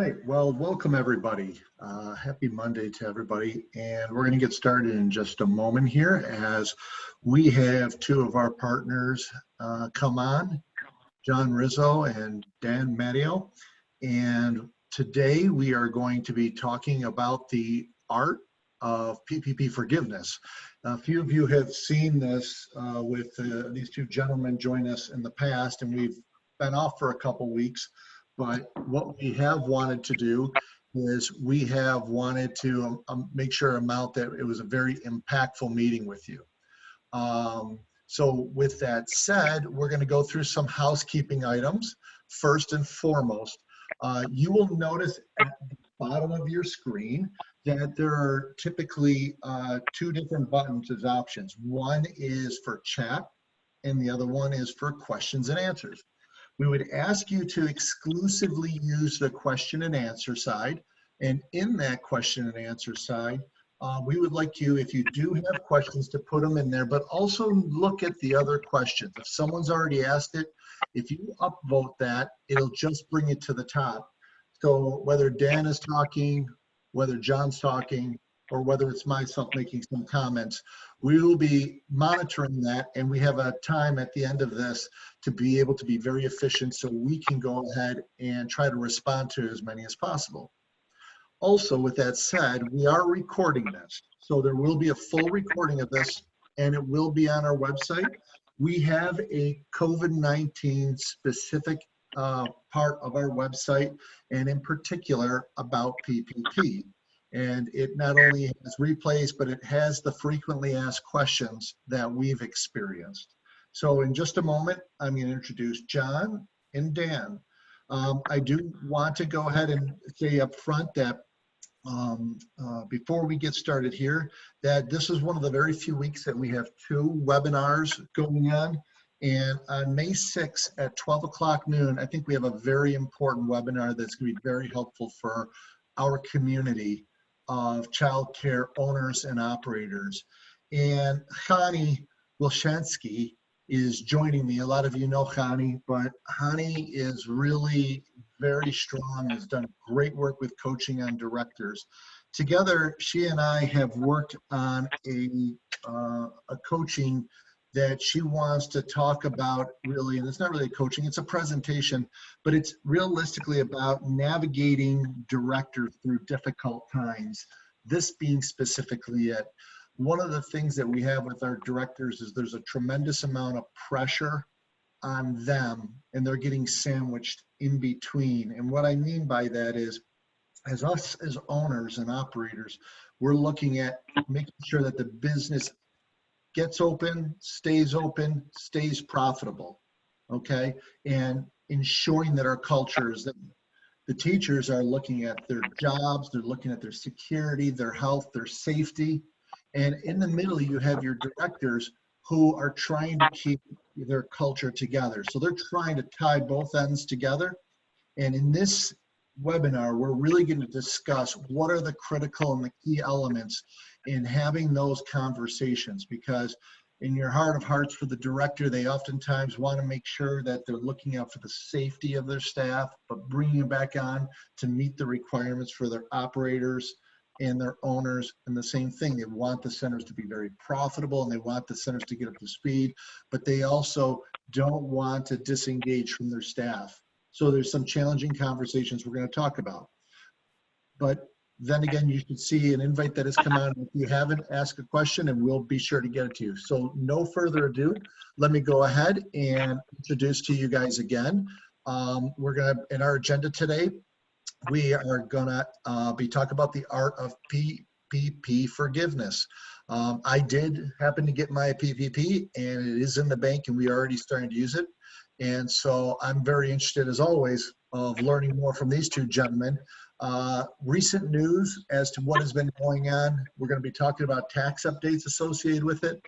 right, well, welcome everybody. Happy Monday to everybody. And we're going to get started in just a moment here as we have two of our partners come on, John Rizzo and Dan Matteo. And today we are going to be talking about the art of PPP forgiveness. A few of you have seen this with these two gentlemen join us in the past, and we've been off for a couple weeks. But what we have wanted to do is we have wanted to make sure that it was a very impactful meeting with you. So with that said, we're going to go through some housekeeping items. First and foremost, you will notice at the bottom of your screen that there are typically two different buttons as options. One is for chat and the other one is for questions and answers. We would ask you to exclusively use the question and answer side. And in that question and answer side, we would like you, if you do have questions, to put them in there, but also look at the other questions. If someone's already asked it, if you upvote that, it'll just bring it to the top. So whether Dan is talking, whether John's talking, or whether it's myself making some comments, we will be monitoring that, and we have a time at the end of this to be able to be very efficient so we can go ahead and try to respond to as many as possible. Also, with that said, we are recording this, so there will be a full recording of this, and it will be on our website. We have a COVID-19 specific part of our website, and in particular about PPP. And it not only has replays, but it has the frequently asked questions that we've experienced. So in just a moment, I'm going to introduce John and Dan. I do want to go ahead and say up front that before we get started here, that this is one of the very few weeks that we have two webinars going on. And on May 6th at 12 o'clock noon, I think we have a very important webinar that's going to be very helpful for our community of childcare owners and operators. And Hani Wilshansky is joining me. A lot of you know Hani, but Hani is really very strong, has done great work with coaching on directors. Together, she and I have worked on a coaching that she wants to talk about, really, and it's not really a coaching, it's a presentation, but it's realistically about navigating directors through difficult times, this being specifically it. One of the things that we have with our directors is there's a tremendous amount of pressure on them, and they're getting sandwiched in between. And what I mean by that is, as us as owners and operators, we're looking at making sure that the business gets open, stays profitable, okay? And ensuring that our culture is that the teachers are looking at their jobs, they're looking at their security, their health, their safety. And in the middle, you have your directors who are trying to keep their culture together. So they're trying to tie both ends together. And in this webinar, we're really going to discuss what are the critical and the key elements in having those conversations, because in your heart of hearts for the director, they oftentimes want to make sure that they're looking out for the safety of their staff, but bringing it back on to meet the requirements for their operators and their owners. And the same thing, they want the centers to be very profitable and they want the centers to get up to speed, but they also don't want to disengage from their staff. So there's some challenging conversations we're going to talk about. But then again, you should see an invite that has come out. If you haven't, ask a question and we'll be sure to get it to you. So no further ado, let me go ahead and introduce to you guys again. We're going to, in our agenda today, we are going to be talking about the art of PPP forgiveness. I did happen to get my PPP and it is in the bank and we are already starting to use it. And so I'm very interested, as always, of learning more from these two gentlemen. Recent news as to what has been going on. We're going to be talking about tax updates associated with it,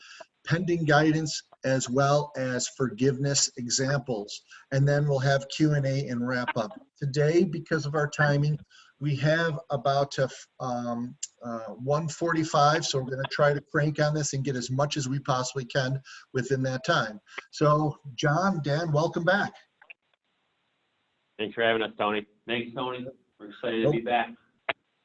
pending guidance, as well as forgiveness examples. And then we'll have Q&A and wrap up. Today, because of our timing, we have about 1:45, so we're going to try to crank on this and get as much as we possibly can within that time. So, John, Dan, welcome back. Thanks for having us, Tony. Thanks, Tony, for We're excited to be back.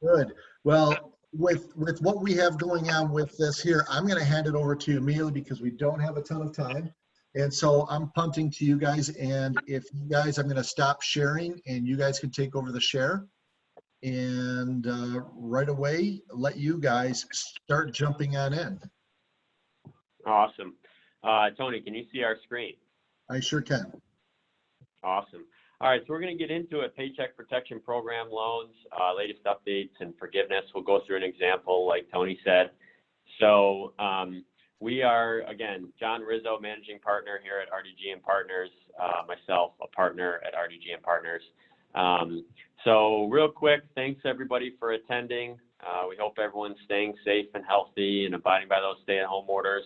Good. Well, with what we have going on with this here, I'm going to hand it over to you immediately because we don't have a ton of time. And so I'm punting to you guys. And if you guys, I'm going to stop sharing and you guys can take over the share. And right away, let you guys start jumping on in. Awesome. Tony, can you see our screen? I sure can. Awesome. All right, so we're going to get into it. Paycheck Protection Program loans, latest updates and forgiveness. We'll go through an example like Tony said. So we are, again, John Rizzo, managing partner here at RDG and Partners, myself, a partner at RDG and Partners. So real quick, thanks everybody for attending. We hope everyone's staying safe and healthy and abiding by those stay-at-home orders.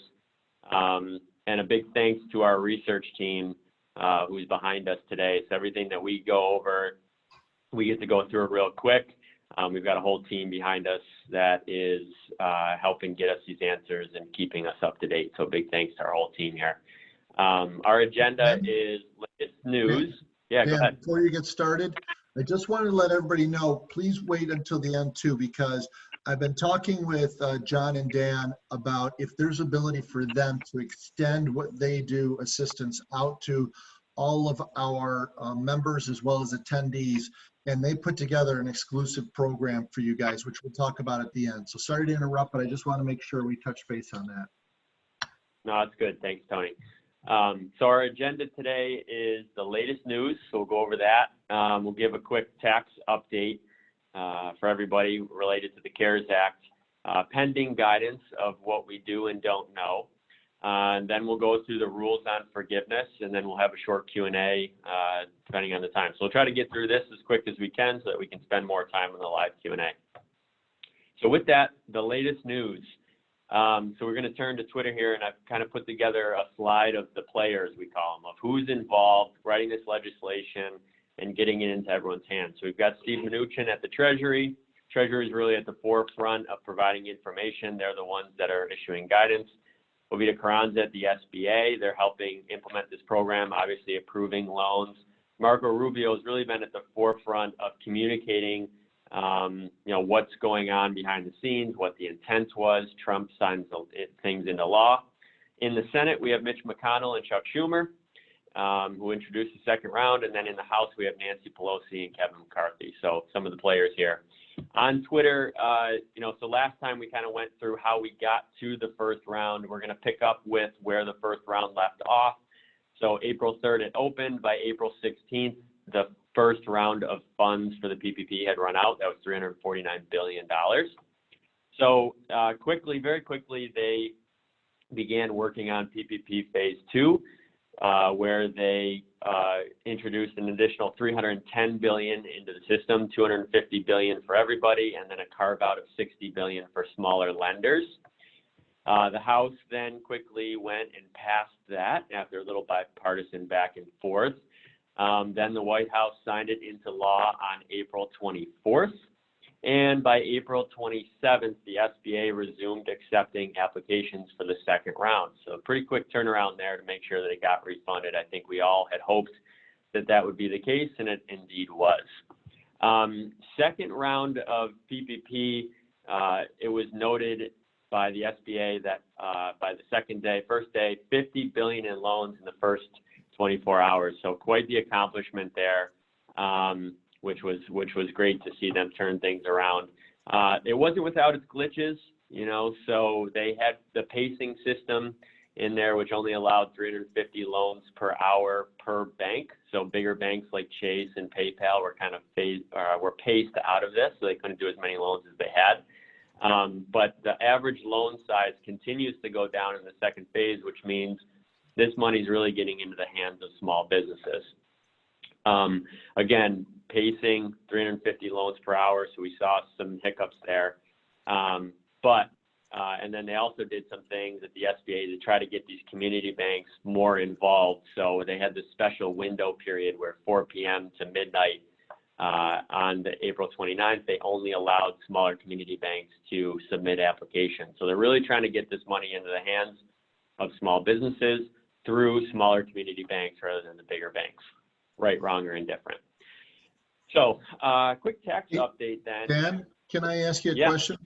And a big thanks to our research team who's behind us today. So everything that we go over, we get to go through it real quick. We've got a whole team behind us that is helping get us these answers and keeping us up to date. So big thanks to our whole team here. Our agenda is latest news. Yeah, go ahead. Before you get started, I just wanted to let everybody know, please wait until the end too, because I've been talking with John and Dan about if there's ability for them to extend what they do, assistance, out to all of our members as well as attendees. And they put together an exclusive program for you guys, which we'll talk about at the end. So sorry to interrupt, but I just want to make sure we touch base on that. No, that's good. Thanks, Tony. So our agenda today is the latest news. So we'll go over that. We'll give a quick tax update for everybody related to the CARES Act, pending guidance of what we do and don't know. And then we'll go through the rules on forgiveness, and then we'll have a short Q&A depending on the time. So we'll try to get through this as quick as we can so that we can spend more time on the live Q&A. So with that, the latest news. So we're going to turn to Twitter here, and I've kind of put together a slide of the players, we call them, of who's involved writing this legislation and getting it into everyone's hands. So we've got Steve Mnuchin at the Treasury. Treasury is really at the forefront of providing information. They're the ones that are issuing guidance. Ovita Carranza at the SBA. They're helping implement this program, obviously approving loans. Marco Rubio has really been at the forefront of communicating what's going on behind the scenes, what the intent was. Trump signs things into law. In the Senate, we have Mitch McConnell and Chuck Schumer, who introduced the second round. And then in the House, we have Nancy Pelosi and Kevin McCarthy. So some of the players here. On Twitter, so last time we kind of went through how we got to the first round. We're going to pick up with where the first round left off. So April 3rd, it opened. By April 16th, the first round of funds for the PPP had run out. That was $349 billion. So very quickly, they began working on PPP Phase 2, where they introduced an additional $310 billion into the system, $250 billion for everybody, and then a carve out of $60 billion for smaller lenders. The House then quickly went and passed that after a little bipartisan back and forth. Then the White House signed it into law on April 24th. And by April 27th, the SBA resumed accepting applications for the second round. So a pretty quick turnaround there to make sure that it got refunded. I think we all had hoped that that would be the case, and it indeed was. Second round of PPP, it was noted by the SBA that by the first day, $50 billion in loans in the first 24 hours. So quite the accomplishment there. Which was great to see them turn things around. It wasn't without its glitches, so they had the pacing system in there, which only allowed 350 loans per hour per bank. So bigger banks like Chase and PayPal were kind of were paced out of this, so they couldn't do as many loans as they had. But the average loan size continues to go down in the second phase, which means this money is really getting into the hands of small businesses. Again, pacing 350 loans per hour, so we saw some hiccups there. And then they also did some things at the SBA to try to get these community banks more involved. So they had this special window period where 4 p.m. to midnight on the April 29th, they only allowed smaller community banks to submit applications. So they're really trying to get this money into the hands of small businesses through smaller community banks rather than the bigger banks. Right, wrong, or indifferent. So, quick tax update then. Dan, can I ask you a Yeah, question?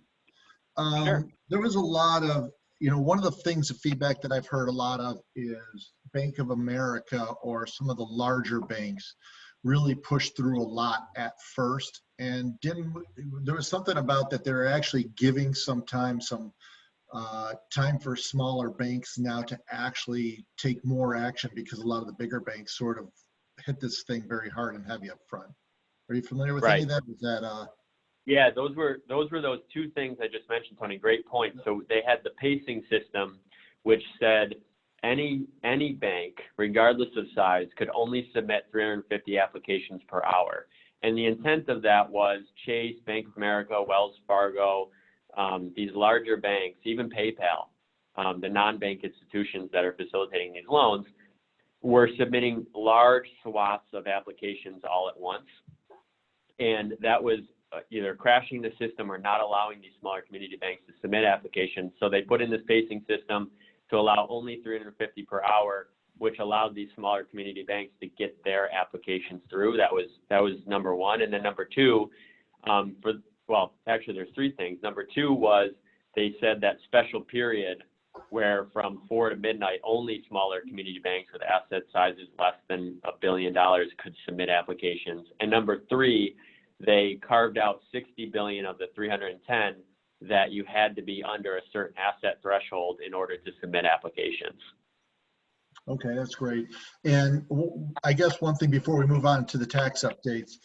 sure. There was a lot of, one of the things of feedback that I've heard a lot of is Bank of America or some of the larger banks really pushed through a lot at first, and there was something about that they're actually giving some time for smaller banks now to actually take more action, because a lot of the bigger banks sort of hit this thing very hard and heavy up front. Are you familiar with any Right. of that? Was that Yeah, those were those two things I just mentioned, Tony. Great point. So they had the pacing system, which said any bank, regardless of size, could only submit 350 applications per hour. And the intent of that was Chase, Bank of America, Wells Fargo, these larger banks, even PayPal, the non-bank institutions that are facilitating these loans, were submitting large swaths of applications all at once. And that was either crashing the system or not allowing these smaller community banks to submit applications. So they put in this pacing system to allow only 350 per hour, which allowed these smaller community banks to get their applications through. That was number one. And then number two, actually there's three things. Number two was they said that special period where from 4 to midnight, only smaller community banks with asset sizes less than $1 billion could submit applications. And number three, they carved out 60 billion of the 310 that you had to be under a certain asset threshold in order to submit applications. Okay, that's great. And I guess one thing before we move on to the tax updates,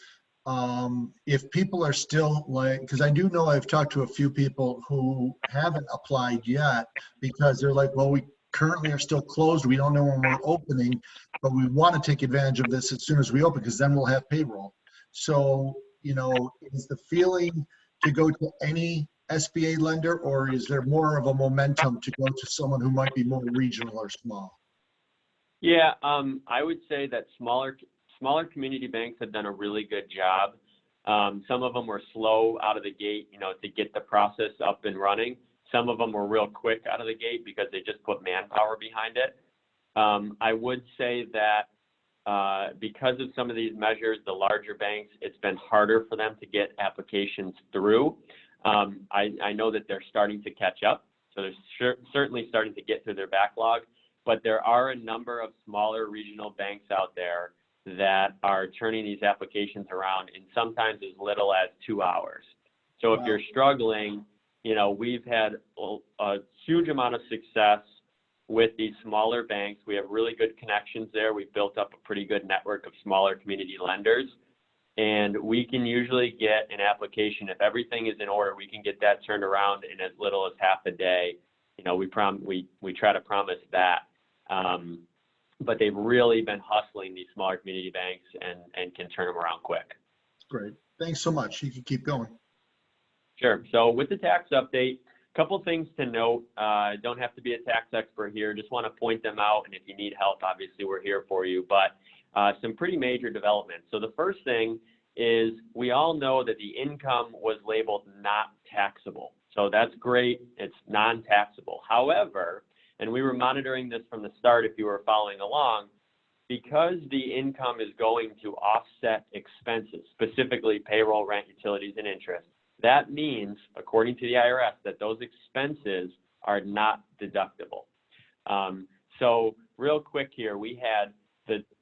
if people are still because I do know I've talked to a few people who haven't applied yet because they're like, well, we currently are still closed. We don't know when we're opening, but we want to take advantage of this as soon as we open, because then we'll have payroll. So, is the feeling to go to any SBA lender, or is there more of a momentum to go to someone who might be more regional or small? Yeah, I would say that smaller community banks have done a really good job. Some of them were slow out of the gate, to get the process up and running. Some of them were real quick out of the gate because they just put manpower behind it. I would say that because of some of these measures, the larger banks, it's been harder for them to get applications through. I know that they're starting to catch up, so they're certainly starting to get through their backlog, but there are a number of smaller regional banks out there that are turning these applications around in sometimes as little as 2 hours. So if you're struggling, we've had a huge amount of success with these smaller banks. We have really good connections there. We've built up a pretty good network of smaller community lenders, and we can usually get an application. If everything is in order, we can get that turned around in as little as half a day. We try to promise that. But they've really been hustling these smaller community banks and can turn them around quick. Great. Thanks so much. You can keep going. Sure. So with the tax update, a couple things to note. Don't have to be a tax expert here. Just want to point them out. And if you need help, obviously we're here for you. But some pretty major developments. So the first thing is we all know that the income was labeled not taxable. So that's great. It's non-taxable. However, and we were monitoring this from the start if you were following along, because the income is going to offset expenses, specifically payroll, rent, utilities, and interest. That means, according to the IRS, that those expenses are not deductible. So real quick here, we had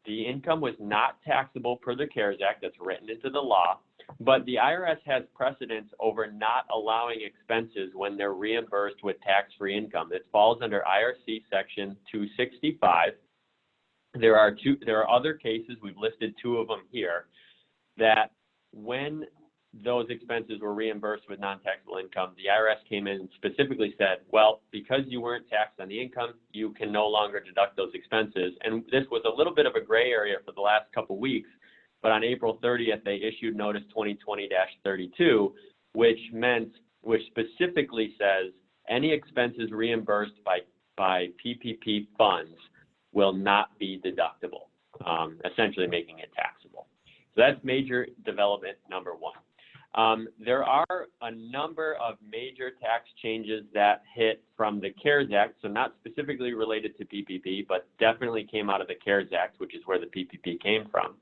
the income was not taxable per the CARES Act. That's written into the law, but the IRS has precedence over not allowing expenses when they're reimbursed with tax-free income. It falls under IRC section 265. There are other cases, we've listed two of them here, that when those expenses were reimbursed with non-taxable income, the IRS came in and specifically said, well, because you weren't taxed on the income, you can no longer deduct those expenses. And this was a little bit of a gray area for the last couple weeks, but on April 30th, they issued Notice 2020-32, which specifically says any expenses reimbursed by PPP funds will not be deductible, essentially making it taxable. So that's major development number one. There are a number of major tax changes that hit from the CARES Act, so not specifically related to PPP, but definitely came out of the CARES Act, which is where the PPP came from.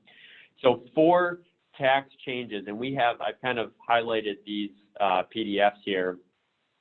So 4 tax changes, and I've kind of highlighted these PDFs here.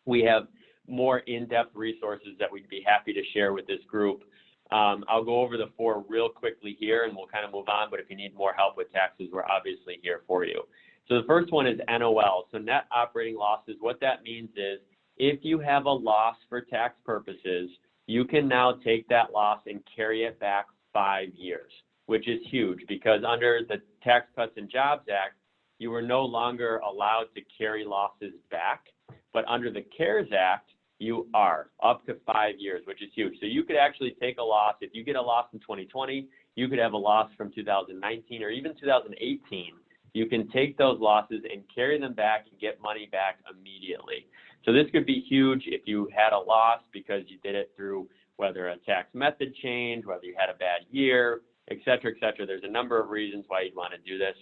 We have more in-depth resources that we'd be happy to share with this group. I'll go over the 4 real quickly here, and we'll kind of move on, but if you need more help with taxes, we're obviously here for you. So the first one is NOL, so net operating losses. What that means is if you have a loss for tax purposes, you can now take that loss and carry it back 5 years, which is huge because under the Tax Cuts and Jobs Act, you were no longer allowed to carry losses back, but under the CARES Act, you are up to 5 years, which is huge. So you could actually take a loss. If you get a loss in 2020, you could have a loss from 2019 or even 2018. You can take those losses and carry them back and get money back immediately. So this could be huge if you had a loss because you did it through whether a tax method change, whether you had a bad year, et cetera, et cetera. There's a number of reasons why you'd want to do this.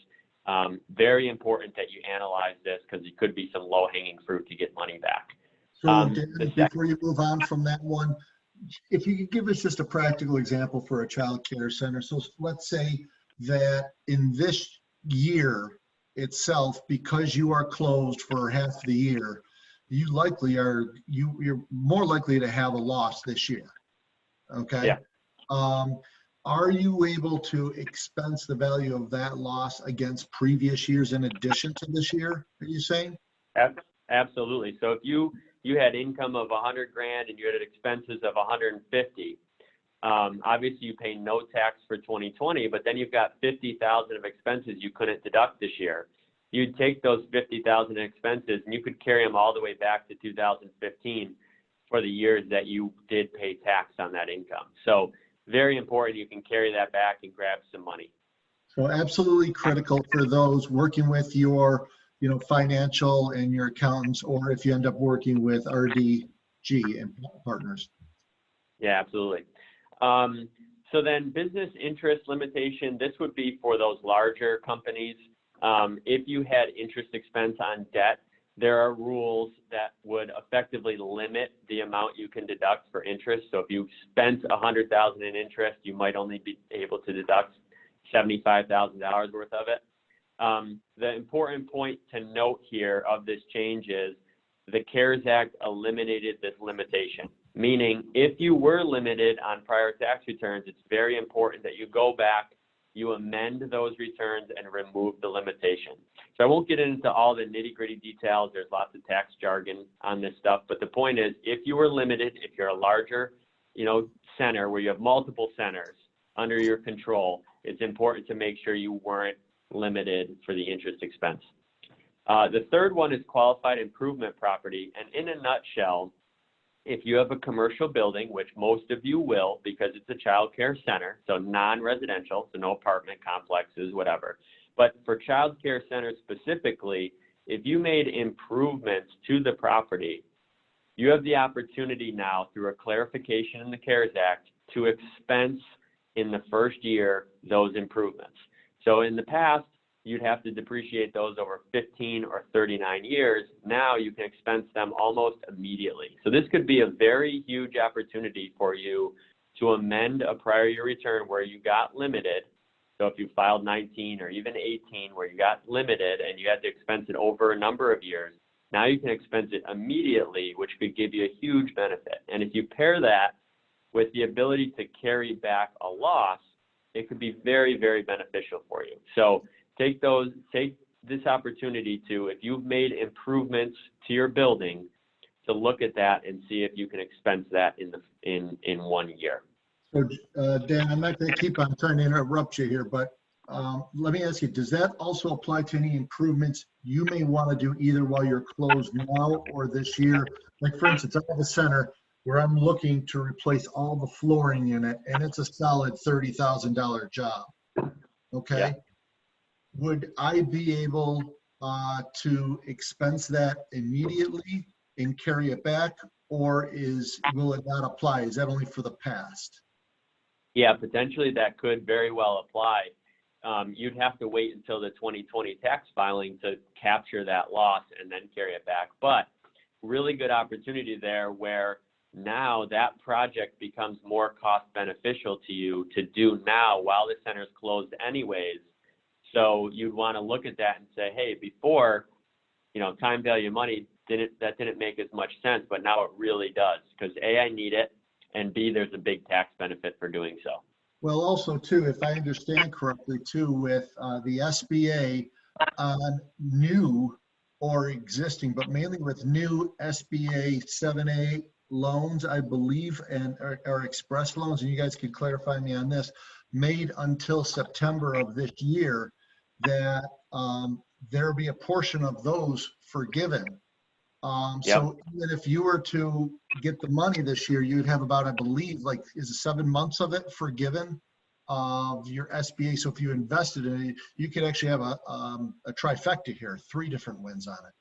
Very important that you analyze this because it could be some low-hanging fruit to get money back. So Dan, before you move on from that one, if you could give us just a practical example for a child care center. So let's say that in this year itself, because you are closed for half the year, you're more likely to have a loss this year. Okay. Yeah. Are you able to expense the value of that loss against previous years in addition to this year? Are you saying? Absolutely. So if you had income of 100 grand and you had expenses of 150, obviously you pay no tax for 2020, but then you've got 50,000 of expenses you couldn't deduct this year. You'd take those 50,000 in expenses and you could carry them all the way back to 2015 for the years that you did pay tax on that income. So very important, you can carry that back and grab some money. So absolutely critical for those working with your financial and your accountants, or if you end up working with RDG and partners. Yeah, absolutely. So then business interest limitation, this would be for those larger companies. If you had interest expense on debt, there are rules that would effectively limit the amount you can deduct for interest. So if you spent $100,000 in interest, you might only be able to deduct $75,000 worth of it. The important point to note here of this change is the CARES Act eliminated this limitation, meaning if you were limited on prior tax returns, it's very important that you go back, you amend those returns and remove the limitation. So I won't get into all the nitty-gritty details. There's lots of tax jargon on this stuff, but the point is if you were limited, if you're a larger, center where you have multiple centers under your control, it's important to make sure you weren't limited for the interest expense. The third one is qualified improvement property. And in a nutshell, if you have a commercial building, which most of you will because it's a child care center, so non-residential, so no apartment complexes, whatever. But for child care centers specifically, if you made improvements to the property, you have the opportunity now through a clarification in the CARES Act to expense in the first year those improvements. So in the past, you'd have to depreciate those over 15 or 39 years. Now you can expense them almost immediately. So this could be a very huge opportunity for you to amend a prior year return where you got limited. So if you filed 19 or even 18 where you got limited and you had to expense it over a number of years, now you can expense it immediately, which could give you a huge benefit. And if you pair that with the ability to carry back a loss, it could be very, very beneficial for you. So take this opportunity to, if you've made improvements to your building, to look at that and see if you can expense that in 1 year. So Dan, I'm not going to keep on trying to interrupt you here, but let me ask you, does that also apply to any improvements you may want to do either while you're closed now or this year? Like for instance, I have a center where I'm looking to replace all the flooring in it, and it's a solid $30,000 job. Okay. Yeah. Would I be able to expense that immediately and carry it back, or will it not apply? Is that only for the past? Yeah, potentially that could very well apply. You'd have to wait until the 2020 tax filing to capture that loss and then carry it back. But really good opportunity there where now that project becomes more cost beneficial to you to do now while the center is closed anyways. So you'd want to look at that and say, hey, before, time value of money didn't make as much sense, but now it really does, because A, I need it, and B, there's a big tax benefit for doing so. Well, also too, if I understand correctly too, with the SBA on new or existing, but mainly with new SBA 7A loans, I believe, and or express loans, and you guys could clarify me on this, made until September of this year, that there'll be a portion of those forgiven. So even if you were to get the money this year, you'd have about, I believe, like, is it 7 months of it forgiven of your SBA? So if you invested in it, you could actually have a trifecta here, 3 different wins on it.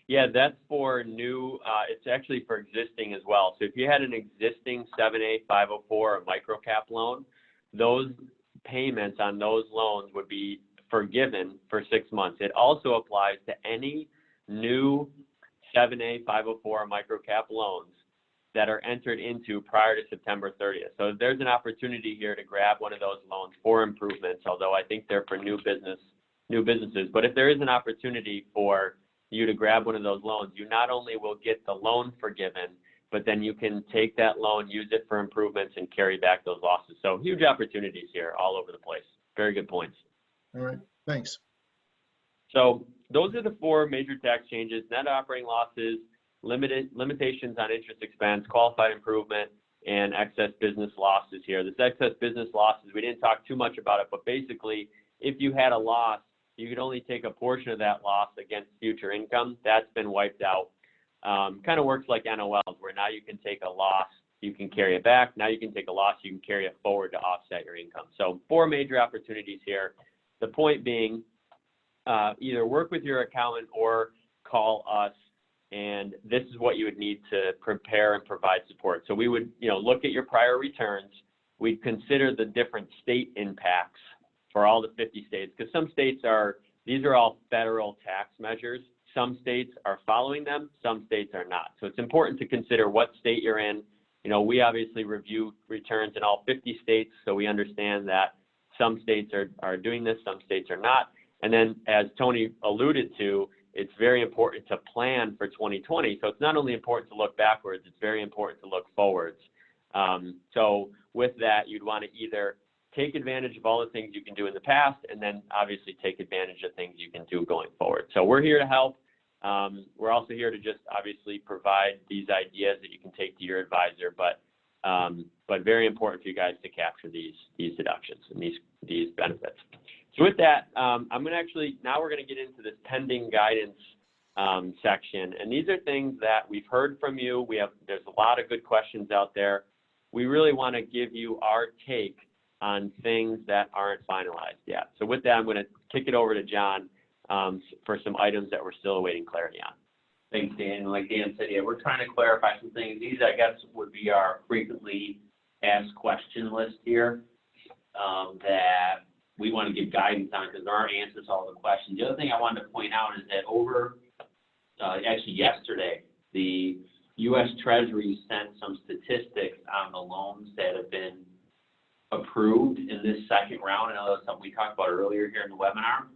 Yeah, that's for new. It's actually for existing as well. So if you had an existing 7A 504 or microcap loan, those payments on those loans would be forgiven for 6 months. It also applies to any new 7A 504 microcap loans that are entered into prior to September 30th. So there's an opportunity here to grab one of those loans for improvements, although I think they're for new businesses. But if there is an opportunity for you to grab one of those loans, you not only will get the loan forgiven, but then you can take that loan, use it for improvements, and carry back those losses. So huge opportunities here all over the place. Very good points. All right, thanks. So those are the 4 major tax changes: net operating losses, limitations on interest expense, qualified improvement, and excess business losses here. This excess business losses, we didn't talk too much about it, but basically, if you had a loss, you could only take a portion of that loss against future income. That's been wiped out. Kind of works like NOLs, where now you can take a loss, you can carry it back. Now you can take a loss, you can carry it forward to offset your income. So 4 major opportunities here. The point being, either work with your accountant or call us, and this is what you would need to prepare and provide support. So we would, look at your prior returns. We'd consider the different state impacts for all the 50 states, because some states these are all federal tax measures. Some states are following them, some states are not. So it's important to consider what state you're in. We obviously review returns in all 50 states, so we understand that some states are doing this, some states are not. And then, as Tony alluded to, it's very important to plan for 2020. So it's not only important to look backwards, it's very important to look forwards. So with that, you'd want to either take advantage of all the things you can do in the past, and then obviously take advantage of things you can do going forward. So we're here to help. We're also here to just obviously provide these ideas that you can take to your advisor, but very important for you guys to capture these deductions and these benefits. So with that, now we're going to get into this pending guidance section. And these are things that we've heard from you. There's a lot of good questions out there. We really want to give you our take on things that aren't finalized yet. So with that, I'm going to kick it over to John for some items that we're still awaiting clarity on. Thanks, Dan. And like Dan said, we're trying to clarify some things. These, I guess, would be our frequently asked question list here that we want to give guidance on, because there aren't answers to all the questions. The other thing I wanted to point out is that actually yesterday, the U.S. Treasury sent some statistics on the loans that have been approved in this second round. I know that's something we talked about earlier here in the webinar.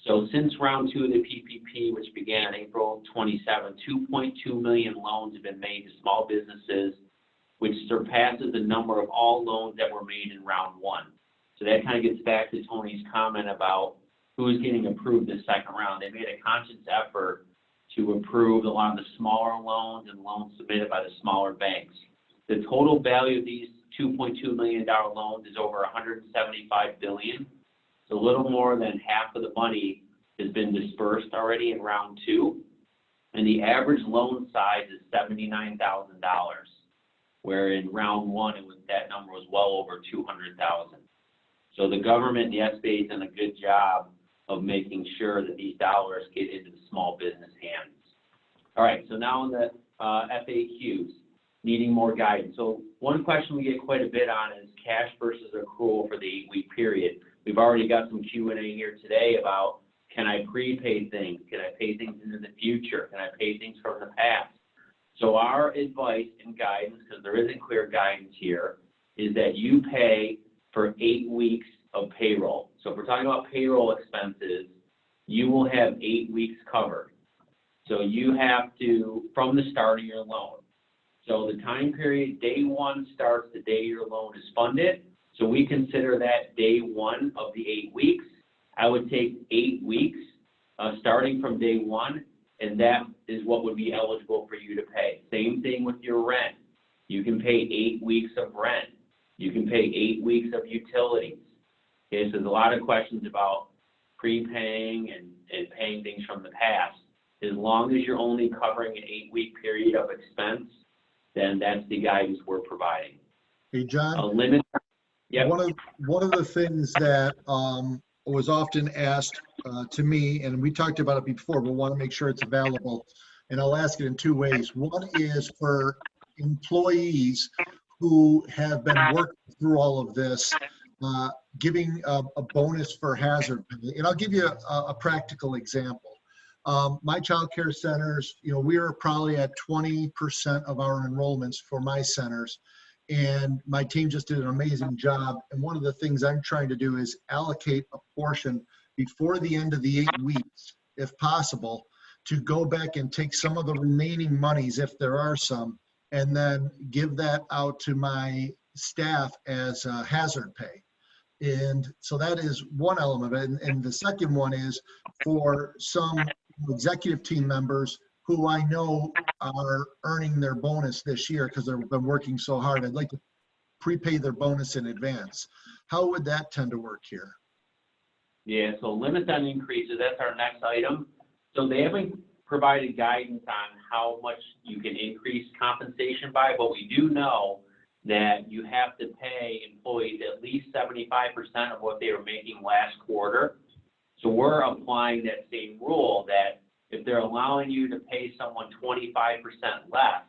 So since round 2 of the PPP, which began on April 27, 2.2 million loans have been made to small businesses, which surpasses the number of all loans that were made in round 1. So that kind of gets back to Tony's comment about who's getting approved this second round. They made a conscious effort to approve a lot of the smaller loans and loans submitted by the smaller banks. The total value of these $2.2 million loans is over $175 billion. So a little more than half of the money has been dispersed already in round 2. And the average loan size is $79,000, where in round 1, that number was well over $200,000. So the government, the SBA, has done a good job of making sure that these dollars get into the small business hands. All right, so now on the FAQs, needing more guidance. So one question we get quite a bit on is cash versus accrual for the 8-week period. We've already got some Q&A here today about, can I prepay things? Can I pay things into the future? Can I pay things from the past? So our advice and guidance, because there isn't clear guidance here, is that you pay for 8 weeks of payroll. So if we're talking about payroll expenses, you will have 8 weeks covered. So you have to, from the start of your loan. So the time period, day one starts the day your loan is funded. So we consider that day one of the 8 weeks. I would take 8 weeks starting from day one, and that is what would be eligible for you to pay. Same thing with your rent. You can pay 8 weeks of rent. You can pay 8 weeks of utilities. Okay, so there's a lot of questions about prepaying and paying things from the past. As long as you're only covering an 8-week period of expense, then that's the guidance we're providing. Hey, John. A limit. Yep. One of the things that was often asked to me, and we talked about it before, but want to make sure it's available, and I'll ask it in two ways. One is for employees who have been working through all of this, giving a bonus for hazard pay. And I'll give you a practical example. My child care centers, we are probably at 20% of our enrollments for my centers. And my team just did an amazing job. And one of the things I'm trying to do is allocate a portion before the end of the 8 weeks, if possible, to go back and take some of the remaining monies, if there are some, and then give that out to my staff as hazard pay. And so that is one element of it. And the second one is for some executive team members who I know are earning their bonus this year because they've been working so hard. I'd like to prepay their bonus in advance. How would that tend to work here? Yeah, so limits on increases, that's our next item. So they haven't provided guidance on how much you can increase compensation by, but we do know that you have to pay employees at least 75% of what they were making last quarter. So we're applying that same rule that if they're allowing you to pay someone 25% less,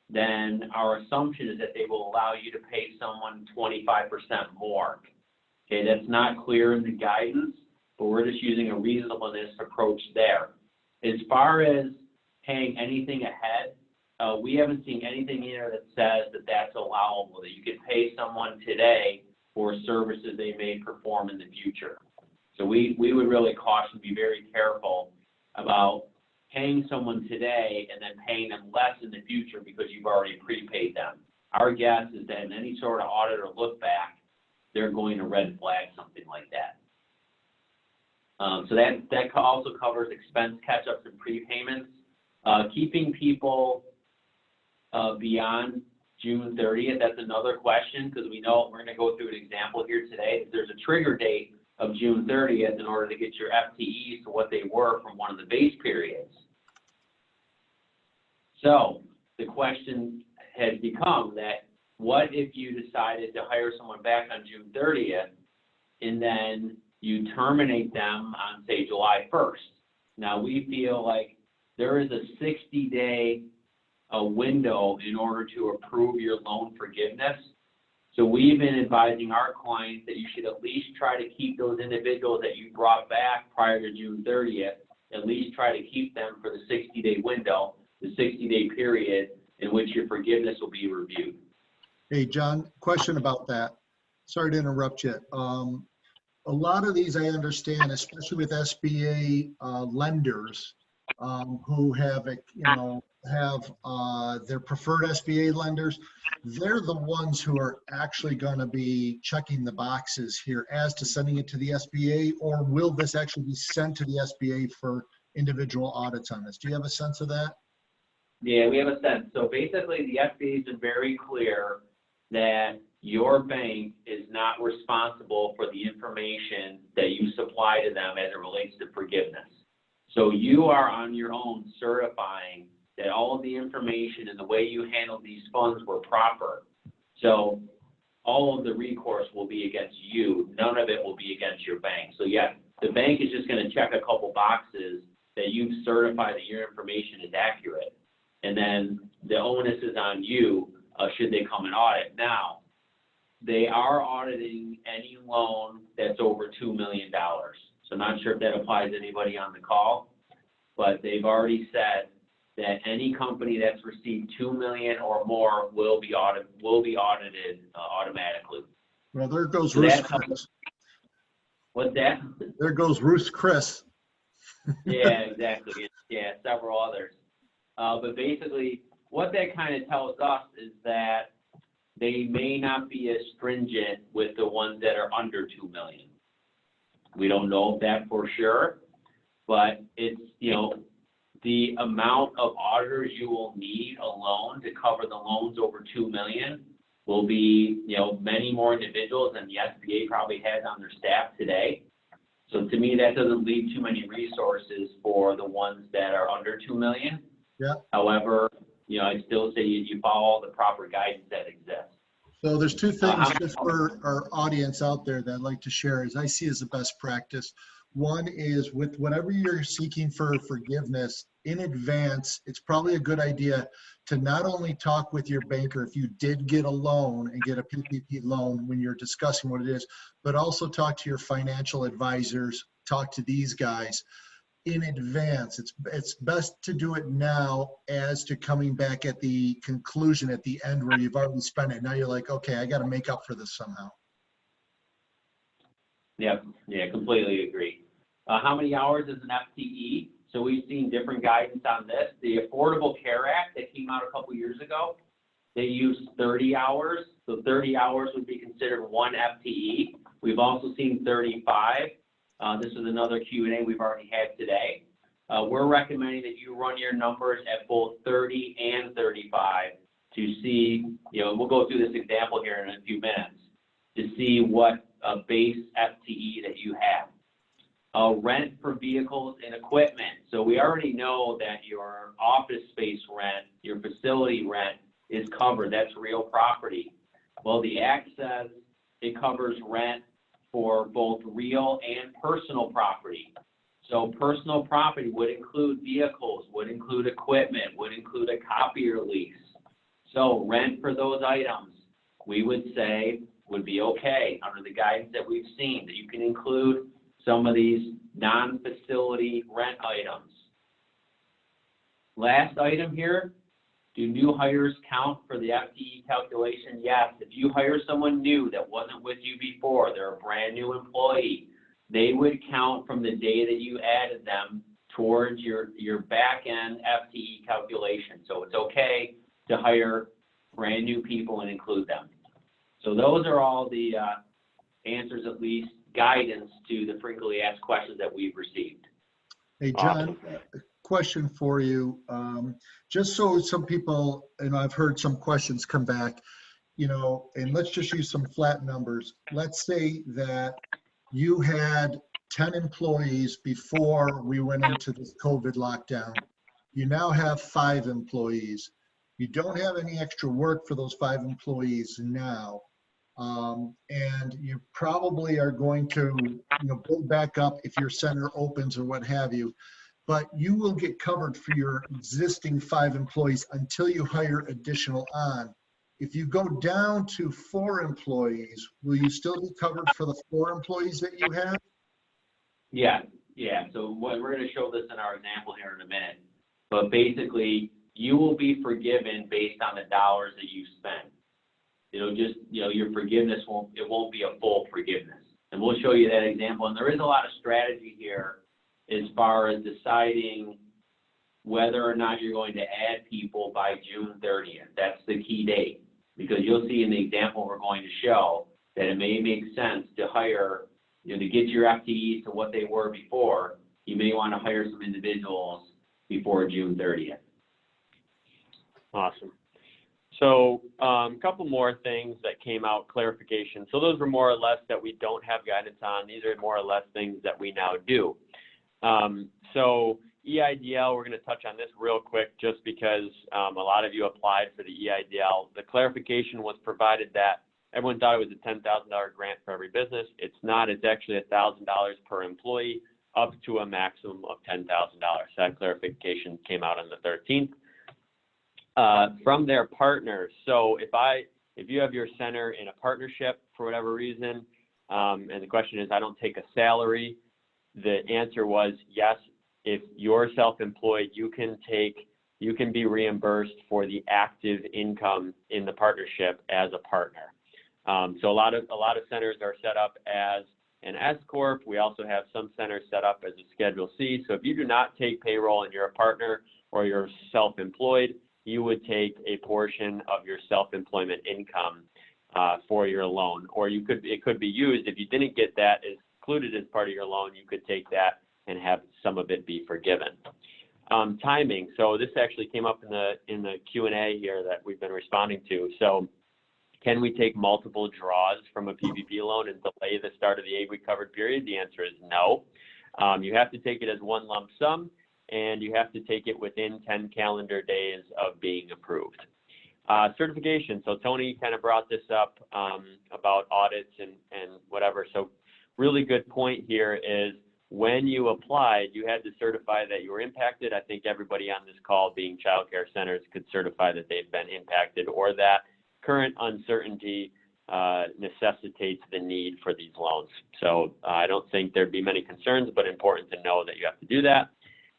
then our assumption is that they will allow you to pay someone 25% more. Okay, that's not clear in the guidance, but we're just using a reasonableness approach there. As far as paying anything ahead, we haven't seen anything here that says that that's allowable, that you can pay someone today for services they may perform in the future. So we would really caution, be very careful about paying someone today and then paying them less in the future because you've already prepaid them. Our guess is that in any sort of audit or look back, they're going to red flag something like that. So that also covers expense catch-ups and prepayments. Keeping people beyond June 30th, that's another question because we know we're going to go through an example here today. There's a trigger date of June 30th in order to get your FTEs to what they were from one of the base periods. So the question has become that what if you decided to hire someone back on June 30th and then you terminate them on, say, July 1st? Now, we feel like there is a 60-day window in order to approve your loan forgiveness. So we've been advising our clients that you should at least try to keep those individuals that you brought back prior to June 30th, at least try to keep them for the 60-day window, the 60-day period in which your forgiveness will be reviewed. Hey, John, question about that. Sorry to interrupt you. A lot of these I understand, especially with SBA lenders who have, their preferred SBA lenders. They're the ones who are actually going to be checking the boxes here as to sending it to the SBA, or will this actually be sent to the SBA for individual audits on this? Do you have a sense of that? Yeah, we have a sense. So basically the SBA has been very clear that your bank is not responsible for the information that you supply to them as it relates to forgiveness. So you are on your own certifying that all of the information and the way you handled these funds were proper. So all of the recourse will be against you. None of it will be against your bank. So yeah, the bank is just going to check a couple boxes that you've certified that your information is accurate. And then the onus is on you should they come and audit. Now, they are auditing any loan that's over $2 million. So I'm not sure if that applies to anybody on the call, but they've already said that any company that's received $2 million or more will be audited automatically. Well, there goes So risk first. What's that? There goes Ruth's Chris. Yeah, exactly. Yeah, several others. But basically, what that kind of tells us is that they may not be as stringent with the ones that are under 2 million. We don't know that for sure, but it's, the amount of auditors you will need alone to cover the loans over 2 million will be, many more individuals than the SBA probably has on their staff today. So to me, that doesn't leave too many resources for the ones that are under 2 million. Yeah. However, I still say you follow the proper guidance that exists. So there's two things just for our audience out there that I'd like to share as I see as the best practice. One is with whatever you're seeking for forgiveness in advance, it's probably a good idea to not only talk with your banker if you did get a loan and get a PPP loan when you're discussing what it is, but also talk to your financial advisors, talk to these guys in advance. It's best to do it now as to coming back at the conclusion at the end where you've already spent it. Now you're like, okay, I got to make up for this somehow. Yep. Yeah, completely agree. How many hours is an FTE? So we've seen different guidance on this. The Affordable Care Act that came out a couple years ago, they used 30 hours. So 30 hours would be considered one FTE. We've also seen 35. This is another Q&A we've already had today. We're recommending that you run your numbers at both 30 and 35 to see, we'll go through this example here in a few minutes, to see what a base FTE that you have. Rent for vehicles and equipment. So we already know that your office space rent, your facility rent is covered. That's real property. Well, the Act says it covers rent for both real and personal property. So personal property would include vehicles, would include equipment, would include a copier lease. So rent for those items, we would say would be okay under the guidance that we've seen, that you can include some of these non-facility rent items. Last item here, do new hires count for the FTE calculation? Yes. If you hire someone new that wasn't with you before, they're a brand new employee, they would count from the day that you added them towards your back end FTE calculation. So it's okay to hire brand new people and include them. So those are all the answers, at least guidance to the frequently asked questions that we've received. Hey, John, a question for you. Just so some people, and I've heard some questions come back, and let's just use some flat numbers. Let's say that you had 10 employees before we went into this COVID lockdown. You now have 5 employees. You don't have any extra work for those 5 employees now. And you probably are going to build back up if your center opens or what have you, but you will get covered for your existing 5 employees until you hire additional on. If you go down to 4 employees, will you still be covered for the 4 employees that you have? Yeah. So we're going to show this in our example here in a minute, but basically you will be forgiven based on the dollars that you spend. Your forgiveness won't be a full forgiveness. And we'll show you that example. And there is a lot of strategy here as far as deciding whether or not you're going to add people by June 30th. That's the key date, because you'll see in the example we're going to show that it may make sense to hire, to get your FTEs to what they were before. You may want to hire some individuals before June 30th. Awesome. So a couple more things that came out, clarification. So those were more or less that we don't have guidance on. These are more or less things that we now do. So EIDL, we're going to touch on this real quick just because a lot of you applied for the EIDL. The clarification was provided that everyone thought it was a $10,000 grant for every business. It's not. It's actually $1,000 per employee up to a maximum of $10,000. That clarification came out on the 13th. From their partners. So if you have your center in a partnership for whatever reason, and the question is, I don't take a salary, the answer was yes. If you're self-employed, you can be reimbursed for the active income in the partnership as a partner. So a lot of centers are set up as an S Corp. We also have some centers set up as a Schedule C. So if you do not take payroll and you're a partner or you're self-employed, you would take a portion of your self-employment income for your loan, or it could be used if you didn't get that included as part of your loan. You could take that and have some of it be forgiven. Timing. So this actually came up in the Q&A here that we've been responding to. So can we take multiple draws from a PPP loan and delay the start of the 8-week covered period? The answer is no. You have to take it as one lump sum, and you have to take it within 10 calendar days of being approved. Certification. So Tony kind of brought this up about audits and whatever. So really good point here is when you applied, you had to certify that you were impacted. I think everybody on this call, being child care centers, could certify that they've been impacted or that current uncertainty necessitates the need for these loans. So I don't think there'd be many concerns, but important to know that you have to do that.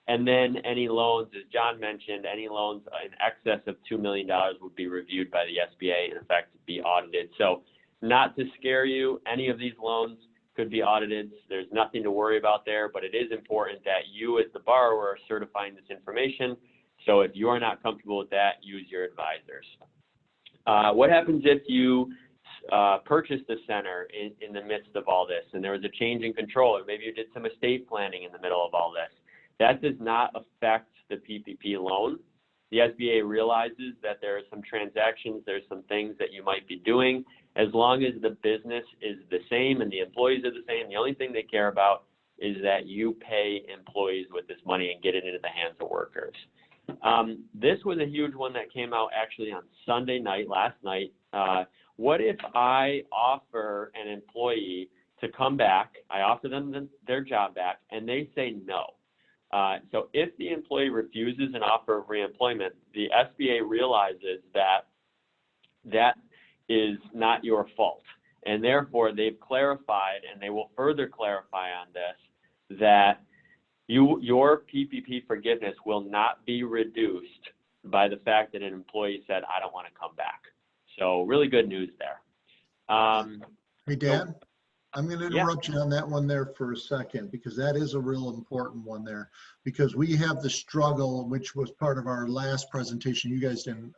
And then any loans, as John mentioned, any loans in excess of $2 million would be reviewed by the SBA and in fact be audited. So not to scare you, any of these loans could be audited. There's nothing to worry about there, but it is important that you as the borrower are certifying this information. So if you are not comfortable with that, use your advisors. What happens if you purchased a center in the midst of all this and there was a change in control, or maybe you did some estate planning in the middle of all this? That does not affect the PPP loan. The SBA realizes that there are some transactions, there's some things that you might be doing. As long as the business is the same and the employees are the same, the only thing they care about is that you pay employees with this money and get it into the hands of workers. This was a huge one that came out actually on Sunday night, last night. What if I offer an employee to come back, I offer them their job back, and they say no? So if the employee refuses an offer of reemployment, the SBA realizes that that is not your fault. And therefore, they've clarified, and they will further clarify on this, that your PPP forgiveness will not be reduced by the fact that an employee said, I don't want to come back. So really good news there. Hey, Dan, I'm going to interrupt you on that one there for a second, because that is a real important one there, because we have the struggle, which was part of our last presentation you guys didn't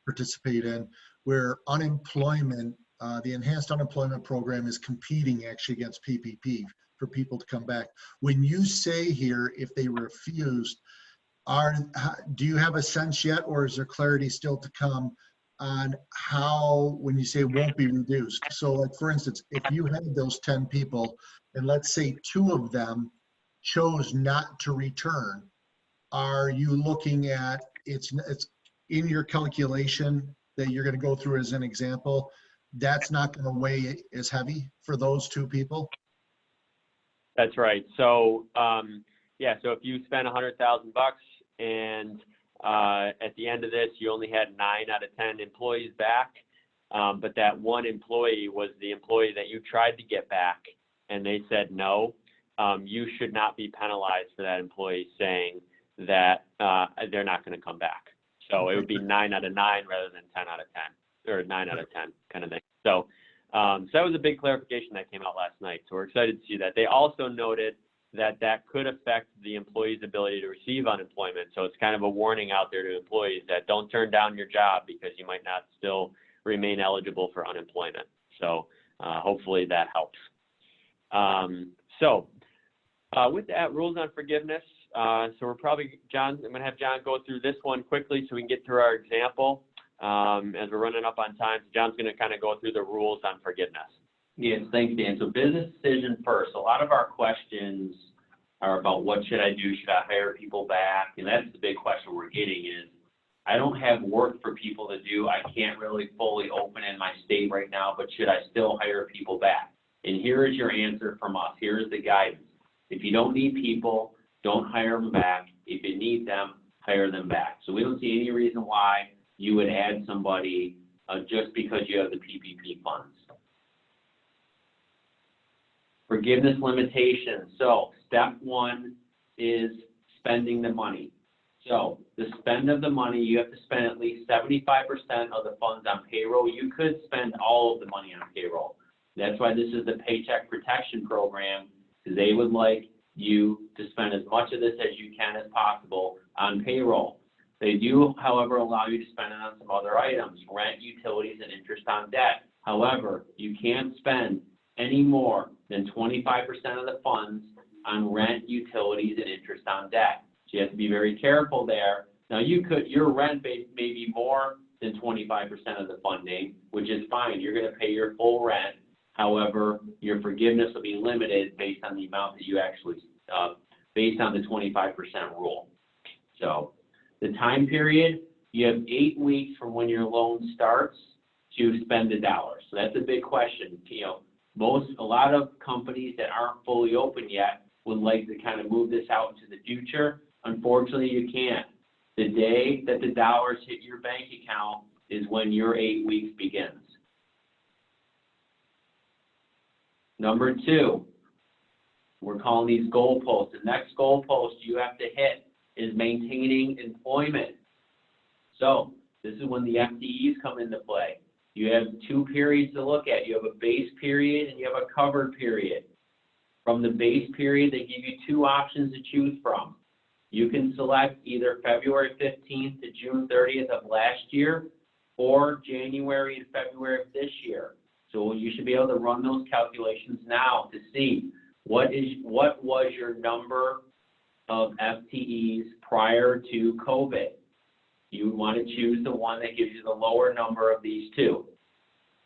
participate in, where unemployment, the enhanced unemployment program is competing actually against PPP for people to come back. When you say here, if they refused, do you have a sense yet, or is there clarity still to come on how, when you say won't be reduced? So like, for instance, if you had those 10 people and let's say 2 of them chose not to return, are you looking at, it's in your calculation that you're going to go through as an example, that's not going to weigh as heavy for those 2 people? That's right. So yeah, so if you spend $100,000 and at the end of this, you only had 9 out of 10 employees back, but that one employee was the employee that you tried to get back and they said no, you should not be penalized for that employee saying that they're not going to come back. So it would be 9 out of 9 rather than 10 out of 10, or 9 out of 10 kind of thing. So, so that was a big clarification that came out last night. So we're excited to see that. They also noted that could affect the employee's ability to receive unemployment. So it's kind of a warning out there to employees that don't turn down your job because you might not still remain eligible for unemployment. So hopefully that helps. With that, rules on forgiveness. So we're probably, John, I'm going to have John go through this one quickly so we can get through our example as we're running up on time. So John's going to kind of go through the rules on forgiveness. Yes, thanks, Dan. So business decision first. A lot of our questions are about what should I do? Should I hire people back? And that's the big question we're getting is, I don't have work for people to do. I can't really fully open in my state right now, but should I still hire people back? And here is your answer from us. Here is the guidance. If you don't need people, don't hire them back. If you need them, hire them back. So we don't see any reason why you would add somebody just because you have the PPP funds. Forgiveness limitations. So step 1 is spending the money. So the spend of the money, you have to spend at least 75% of the funds on payroll. You could spend all of the money on payroll. That's why this is the Paycheck Protection Program, because they would like you to spend as much of this as you can as possible on payroll. They do, however, allow you to spend it on some other items, rent, utilities, and interest on debt. However, you can't spend any more than 25% of the funds on rent, utilities, and interest on debt. So you have to be very careful there. Now, your rent may be more than 25% of the funding, which is fine. You're going to pay your full rent. However, your forgiveness will be limited based on the amount that you actually, based on the 25% rule. So the time period, you have 8 weeks from when your loan starts to spend $1. So that's a big question. A lot of companies that aren't fully open yet would like to kind of move this out into the future. Unfortunately, you can't. The day that the dollars hit your bank account is when your 8 weeks begins. Number 2, we're calling these goalposts. The next goalpost you have to hit is maintaining employment. So this is when the FTEs come into play. You have 2 periods to look at. You have a base period and you have a covered period. From the base period, they give you 2 options to choose from. You can select either February 15th to June 30th of last year or January and February of this year. So you should be able to run those calculations now to see what was your number of FTEs prior to COVID. You want to choose the one that gives you the lower number of these 2.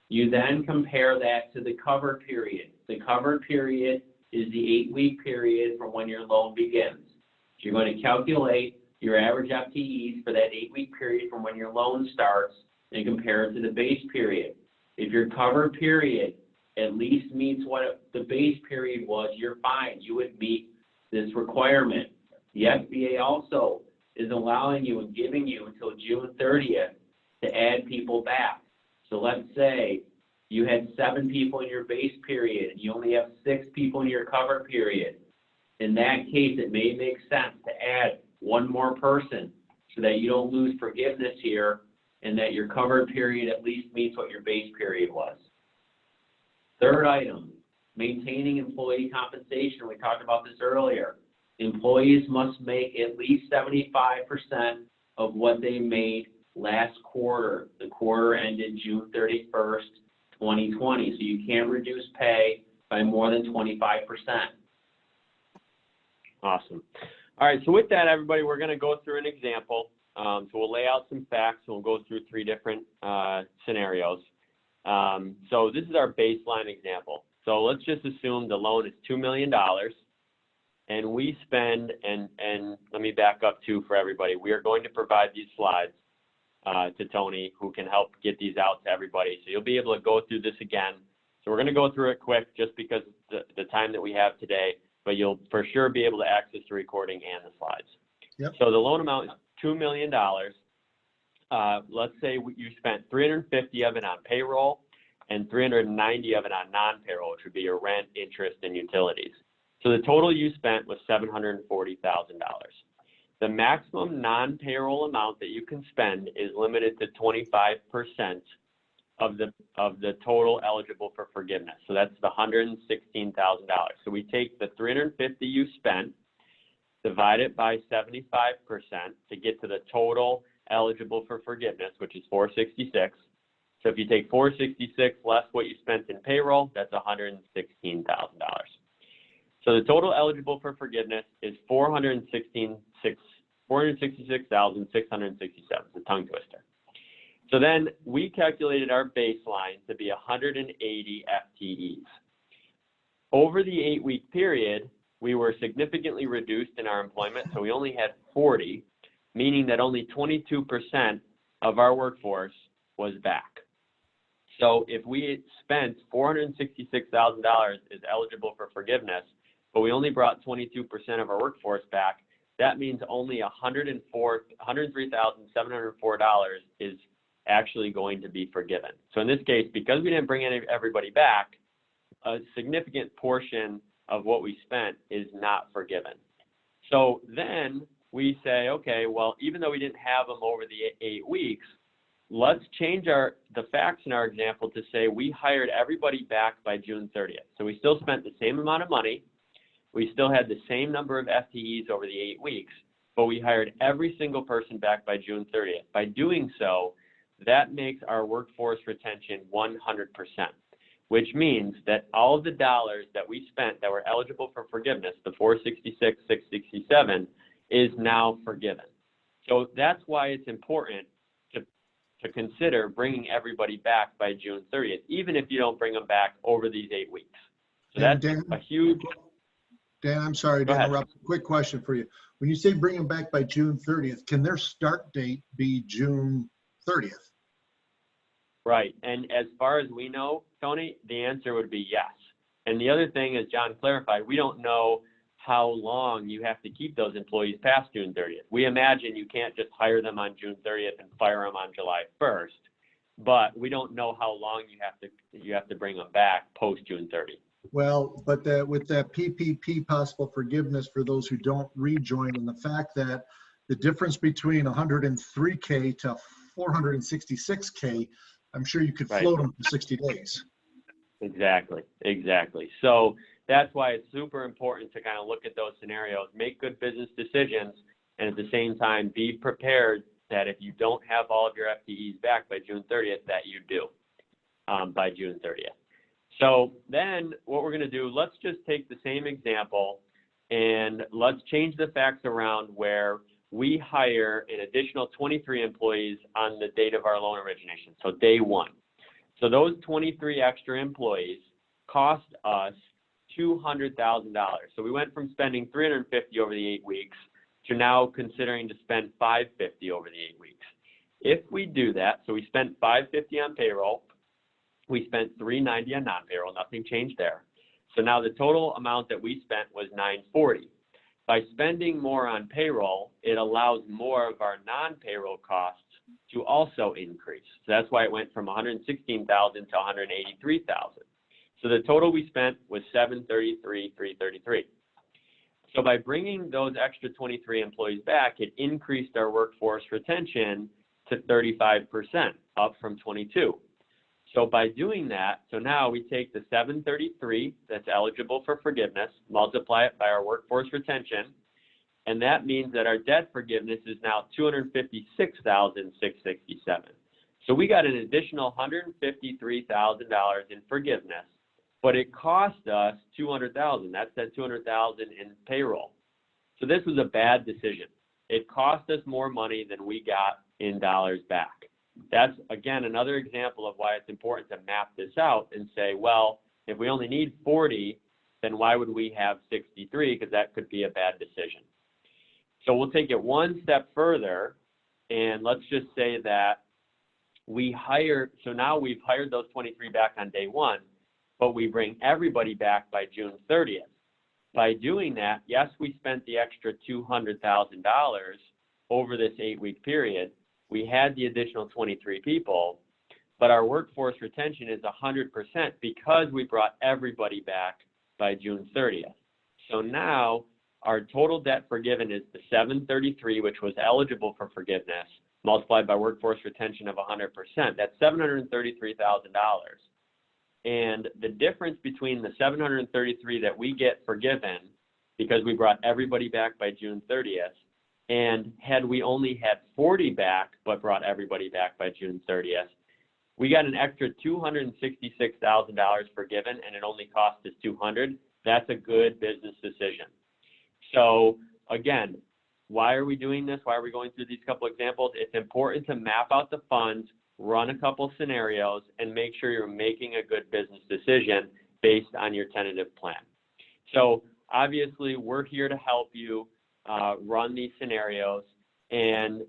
You then compare that to the covered period. The covered period is the 8-week period from when your loan begins. So you're going to calculate your average FTEs for that 8-week period from when your loan starts and compare it to the base period. If your covered period at least meets what the base period was, you're fine. You would meet this requirement. The SBA also is allowing you and giving you until June 30th to add people back. So let's say you had 7 people in your base period and you only have 6 people in your covered period. In that case, it may make sense to add 1 more person so that you don't lose forgiveness here and that your covered period at least meets what your base period was. Third item, maintaining employee compensation. We talked about this earlier. Employees must make at least 75% of what they made last quarter. The quarter ended June 31st, 2020. So you can't reduce pay by more than 25%. Awesome. All right, so with that, everybody, we're going to go through an example. So we'll lay out some facts, and we'll go through 3 different scenarios. So this is our baseline example. So let's just assume the loan is $2 million, and we spend, and let me back up too for everybody. We are going to provide these slides to Tony, who can help get these out to everybody. So you'll be able to go through this again. So we're going to go through it quick just because the time that we have today, but you'll for sure be able to access the recording and the slides. Yep. So the loan amount is $2 million. Let's say you spent $350 of it on payroll and $390 of it on non-payroll, which would be your rent, interest, and utilities. So the total you spent was $740,000. The maximum non-payroll amount that you can spend is limited to 25% of the total eligible for forgiveness. So that's the $116,000. So we take the $350 you spent, divide it by 75% to get to the total eligible for forgiveness, which is $466. So if you take $466 less what you spent in payroll, that's $116,000. So the total eligible for forgiveness is $466,667. It's a tongue twister. So then we calculated our baseline to be 180 FTEs. Over the 8-week period, we were significantly reduced in our employment, so we only had 40, meaning that only 22% of our workforce was back. So if we spent $466,000 is eligible for forgiveness, but we only brought 22% of our workforce back, that means only $103,704 is actually going to be forgiven. So in this case, because we didn't bring everybody back, a significant portion of what we spent is not forgiven. So then we say, okay, well, even though we didn't have them over the 8 weeks, let's change the facts in our example to say we hired everybody back by June 30th. So we still spent the same amount of money. We still had the same number of FTEs over the 8 weeks, but we hired every single person back by June 30th. By doing so, that makes our workforce retention 100%, which means that all of the dollars that we spent that were eligible for forgiveness, the 466, 667, is now forgiven. So that's why it's important to consider bringing everybody back by June 30th, even if you don't bring them back over these 8 weeks. So that's a huge... Dan, I'm sorry to interrupt. Quick question for you. When you say bring them back by June 30th, can their start date be June 30th? Right. And as far as we know, Tony, the answer would be yes. And the other thing, as John clarified, we don't know how long you have to keep those employees past June 30th. We imagine you can't just hire them on June 30th and fire them on July 1st, but we don't know how long you have to bring them back post June 30th. Well, but with that PPP possible forgiveness for those who don't rejoin, and the fact that the difference between 103K to 466K, I'm sure you could float them for 60 days. Exactly. So that's why it's super important to kind of look at those scenarios, make good business decisions, and at the same time, be prepared that if you don't have all of your FTEs back by June 30th, that you do by June 30th. So then what we're going to do, let's just take the same example and let's change the facts around where we hire an additional 23 employees on the date of our loan origination, so day one. So those 23 extra employees cost us $200,000. So we went from spending $350 over the 8 weeks to now considering to spend $550 over the 8 weeks. If we do that, so we spent $550 on payroll, we spent $390 on non-payroll, nothing changed there. So now the total amount that we spent was $940. By spending more on payroll, it allows more of our non-payroll costs to also increase. So that's why it went from $116,000 to $183,000. So the total we spent was $733,333. So by bringing those extra 23 employees back, it increased our workforce retention to 35%, up from 22. So by doing that, so now we take the 733 that's eligible for forgiveness, multiply it by our workforce retention, and that means that our debt forgiveness is now $256,667. So we got an additional $153,000 in forgiveness, but it cost us $200,000. That's that $200,000 in payroll. So this was a bad decision. It cost us more money than we got in dollars back. That's, again, another example of why it's important to map this out and say, well, if we only need 40, then why would we have 63? Because that could be a bad decision. So we'll take it one step further, and let's just say that so now we've hired those 23 back on day one, but we bring everybody back by June 30th. By doing that, yes, we spent the extra $200,000 over this 8-week period. We had the additional 23 people, but our workforce retention is 100% because we brought everybody back by June 30th. So now our total debt forgiven is the 733, which was eligible for forgiveness, multiplied by workforce retention of 100%. That's $733,000. And the difference between the 733 that we get forgiven because we brought everybody back by June 30th, and had we only had 40 back but brought everybody back by June 30th, we got an extra $266,000 forgiven, and it only cost us $200. That's a good business decision. So again, why are we doing this? Why are we going through these couple examples? It's important to map out the funds, run a couple scenarios, and make sure you're making a good business decision based on your tentative plan. So obviously, we're here to help you run these scenarios. And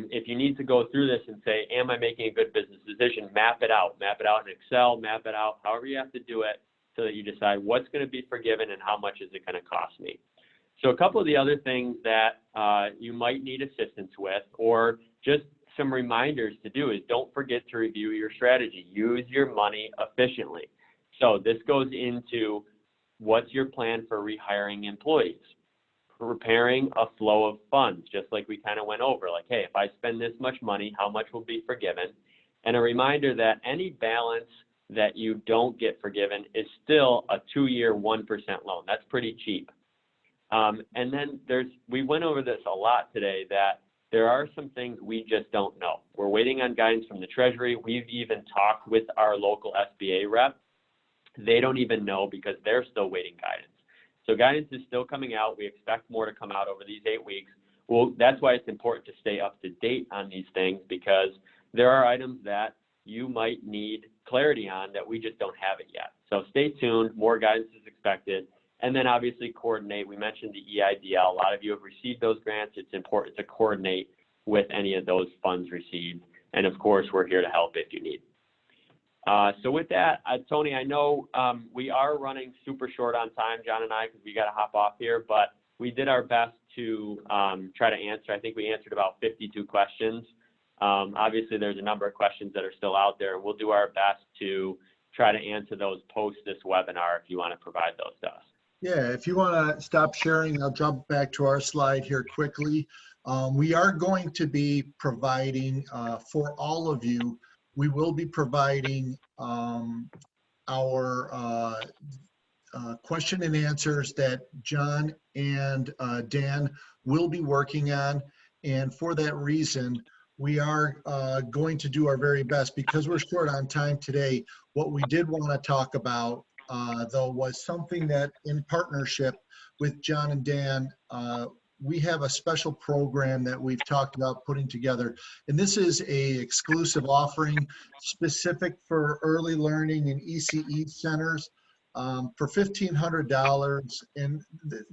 if you need to go through this and say, am I making a good business decision, map it out in Excel, map it out, however you have to do it so that you decide what's going to be forgiven and how much is it going to cost me. So a couple of the other things that you might need assistance with, or just some reminders to do, is don't forget to review your strategy. Use your money efficiently. So this goes into what's your plan for rehiring employees? preparing a flow of funds, just like we kind of went over. Like, hey, if I spend this much money, how much will be forgiven? And a reminder that any balance that you don't get forgiven is still a 2-year 1% loan. That's pretty cheap. And then we went over this a lot today, that there are some things we just don't know. We're waiting on guidance from the Treasury. We've even talked with our local SBA rep. They don't even know because they're still waiting guidance. So guidance is still coming out. We expect more to come out over these 8 weeks. Well, that's why it's important to stay up to date on these things, because there are items that you might need clarity on that we just don't have it yet. So stay tuned. More guidance is expected. And then obviously coordinate. We mentioned the EIDL. A lot of you have received those grants. It's important to coordinate with any of those funds received. And of course, we're here to help if you need. So with that, Tony, I know we are running super short on time, John and I, because we got to hop off here, but we did our best to try to answer. I think we answered about 52 questions. Obviously, there's a number of questions that are still out there. We'll do our best to try to answer those post this webinar if you want to provide those to us. Yeah, if you want to stop sharing, I'll jump back to our slide here quickly. We are going to be providing for all of you, we will be providing our question and answers that John and Dan will be working on. And for that reason, we are going to do our very best. Because we're short on time today, what we did want to talk about though was something that in partnership with John and Dan, we have a special program that we've talked about putting together. And this is a exclusive offering specific for early learning and ECE centers for $1,500. And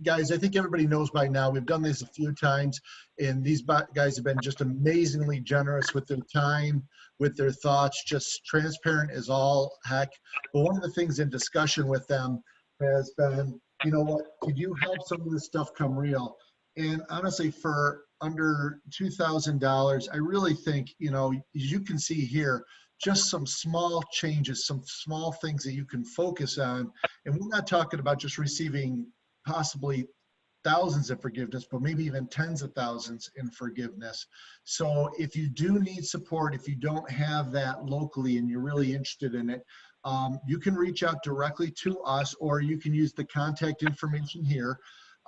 guys, I think everybody knows by now, we've done this a few times, and these guys have been just amazingly generous with their time, with their thoughts, just transparent as all heck. But one of the things in discussion with them has been, you know what, could you help some of this stuff come real? And honestly, for under $2,000, I really think, you know, as you can see here, just some small changes, some small things that you can focus on. And we're not talking about just receiving possibly thousands of forgiveness, but maybe even tens of thousands in forgiveness. So if you do need support, if you don't have that locally and you're really interested in it, you can reach out directly to us, or you can use the contact information here.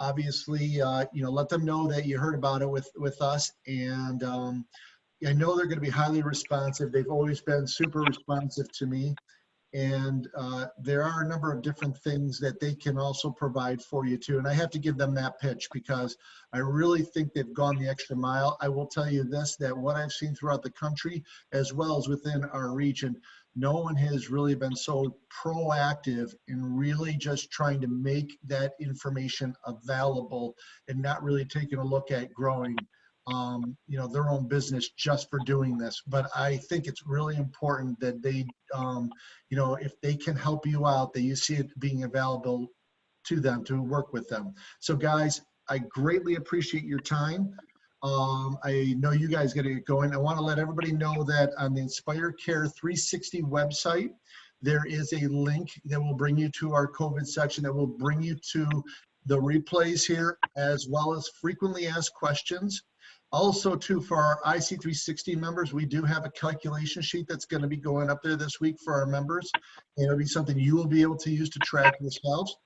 Obviously, you know, let them know that you heard about it with us. And I know they're going to be highly responsive. They've always been super responsive to me. And there are a number of different things that they can also provide for you too. And I have to give them that pitch because I really think they've gone the extra mile. I will tell you this, that what I've seen throughout the country, as well as within our region, no one has really been so proactive in really just trying to make that information available and not really taking a look at growing you know, their own business just for doing this. But I think it's really important that they, you know, if they can help you out, that you see it being available to them, to work with them. So guys, I greatly appreciate your time. I know you guys got to get going. I want to let everybody know that on the Inspire Care 360 website, there is a link that will bring you to our COVID section, that will bring you to the replays here, as well as frequently asked questions. Also, too, for our IC360 members, we do have a calculation sheet that's going to be going up there this week for our members. And it'll be something you will be able to use to track yourselves.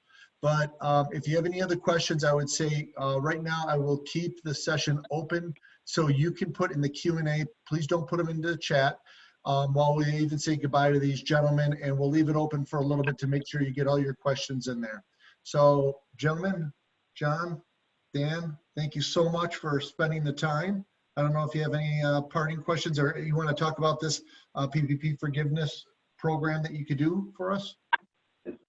But if you have any other questions, I would say right now I will keep the session open so you can put in the Q&A. Please don't put them into the chat while we even say goodbye to these gentlemen, and we'll leave it open for a little bit to make sure you get all your questions in there. So, gentlemen, John, Dan, thank you so much for spending the time. I don't know if you have any parting questions, or you want to talk about this PPP forgiveness program that you could do for us?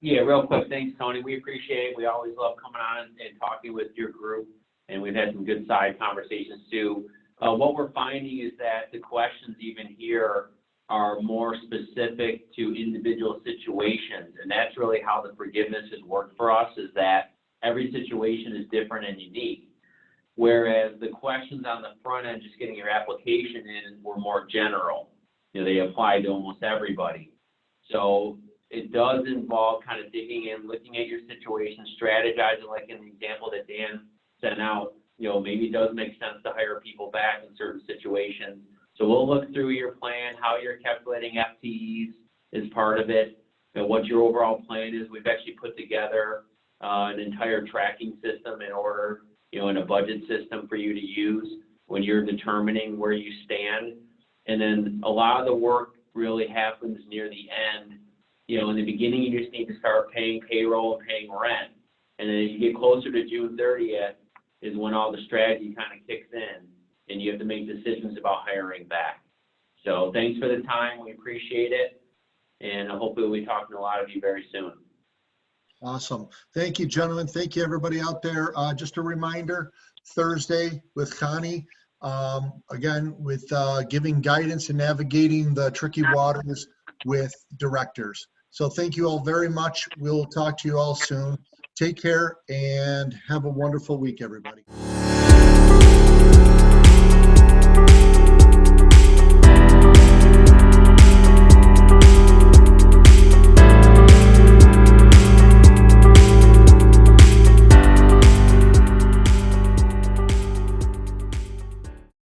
Yeah, real quick. Thanks, Tony. We appreciate it. We always love coming on and talking with your group, and we've had some good side conversations too. What we're finding is that the questions even here are more specific to individual situations, and that's really how the forgiveness has worked for us, is that every situation is different and unique. Whereas the questions on the front end, just getting your application in, were more general. You know, they apply to almost everybody. So it does involve kind of digging in, looking at your situation, strategizing, like in the example that Dan sent out, maybe it does make sense to hire people back in certain situations. So we'll look through your plan, how you're calculating FTEs is part of it, and what your overall plan is. We've actually put together an entire tracking system in order, in a budget system for you to use when you're determining where you stand. And then a lot of the work really happens near the end. In the beginning, you just need to start paying payroll and paying rent. And then as you get closer to June 30th is when all the strategy kind of kicks in and you have to make decisions about hiring back. So thanks for the time. We appreciate it. And hopefully we'll be talking to a lot of you very soon. Awesome. Thank you, gentlemen. Thank you, everybody out there. Just a reminder, Thursday with Connie, again, with giving guidance and navigating the tricky waters with directors. So thank you all very much. We'll talk to you all soon. Take care and have a wonderful week, everybody.